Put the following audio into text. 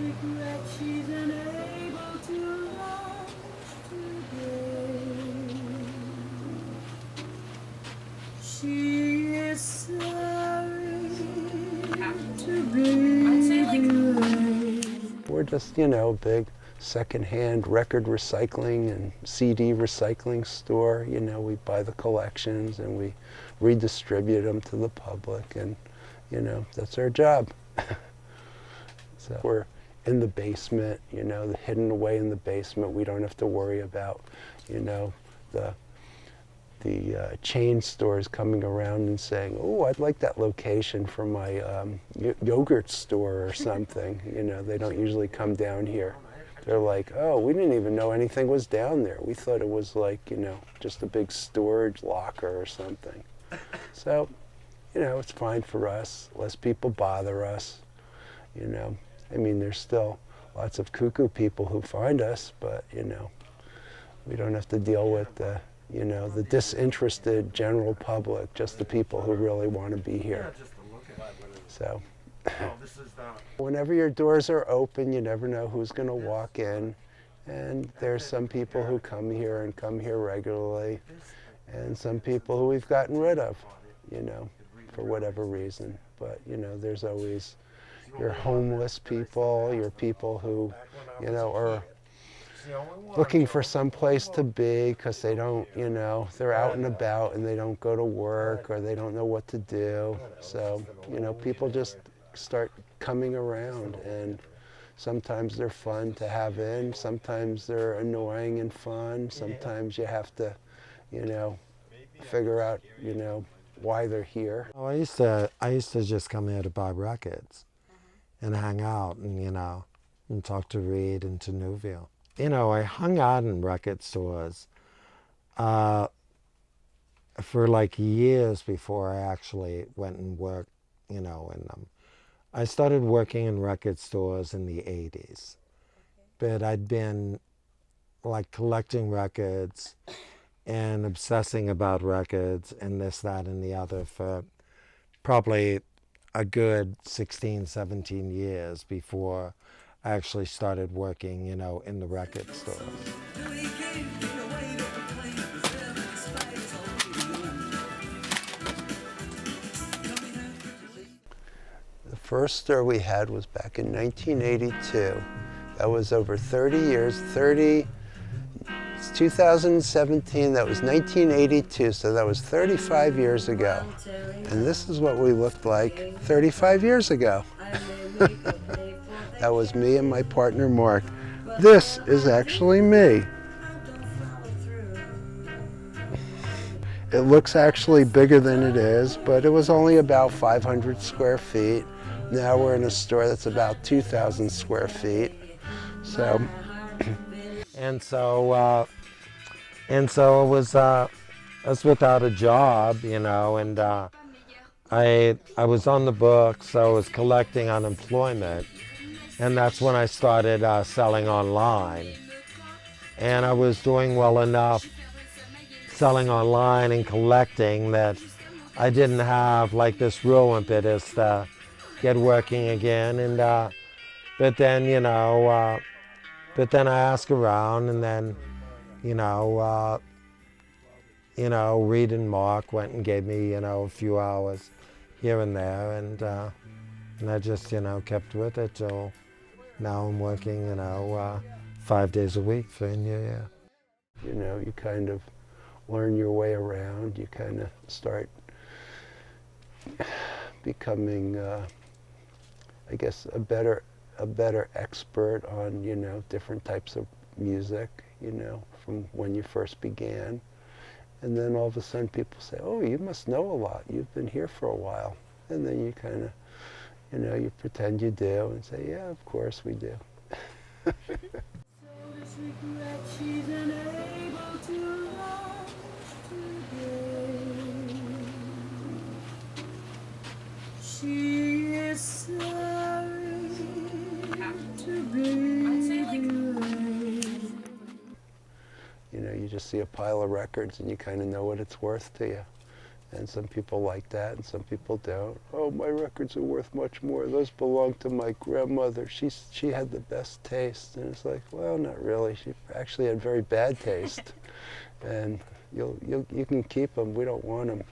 regret she's unable to launch today. She is sorry to be delayed. We're just, you know, big secondhand record recycling and CD recycling store. You know, we buy the collections and we redistribute them to the public, and you know, that's our job. So we're in the basement, you know, hidden away in the basement. We don't have to worry about, you know, the chain stores coming around and saying, oh, I'd like that location for my yogurt store or something. You know, they don't usually come down here. They're like, oh, we didn't even know anything was down there. We thought it was like, you know, just a big storage locker or something. So, you know, it's fine for us. Less people bother us, you know. I mean, there's still lots of cuckoo people who find us, but, you know, we don't have to deal with the, you know, the disinterested general public, just the people who really want to be here. So, whenever your doors are open, you never know who's going to walk in. And there's some people who come here and come here regularly, and some people who we've gotten rid of, you know, for whatever reason. But, you know, there's always your homeless people, your people who, you know, are looking for some place to be because they don't, you know, they're out and about and they don't go to work or they don't know what to do. So, you know, people just start coming around, and sometimes they're fun to have in, sometimes they're annoying and fun, sometimes you have to, you know, figure out, you know, why they're here. Oh, I used to just come here to buy records and hang out and, you know, and talk to Reed and to Newville. You know, I hung out in record stores for like years before I actually went and worked, you know, in them. I started working in record stores in the 80s, but I'd been like collecting records and obsessing about records and this, that, and the other for probably a good 16, 17 years before I actually started working, you know, in the record stores. The first store we had was back in 1982. That was over 30 years, it's 2017, that was 1982, so that was 35 years ago. And this is what we looked like 35 years ago. That was me and my partner, Mark. This is actually me. It looks actually bigger than it is, but it was only about 500 square feet. Now we're in a store that's about 2,000 square feet. So. And so I was without a job, you know, and I was on the books, so I was collecting unemployment, and that's when I started selling online. And I was doing well enough selling online and collecting that I didn't have like this real impetus to get working again. And but then, you know, but then I asked around, and then, you know, Reed and Mark went and gave me, you know, a few hours here and there, and I just, you know, kept with it till now I'm working, you know, 5 days a week for in here. You know, you kind of learn your way around. You kind of start becoming, I guess, a better expert on, you know, different types of music, you know, from when you first began. And then all of a sudden people say, oh, you must know a lot. You've been here for a while. And then you kind of, you know, you pretend you do and say, yeah, of course we do. She is sorry to be delayed. You know, you just see a pile of records and you kind of know what it's worth to you. And some people like that, and some people don't. Oh, my records are worth much more. Those belong to my grandmother. She had the best taste. And it's like, well, not really. She actually had very bad taste. And you can keep them. We don't want them.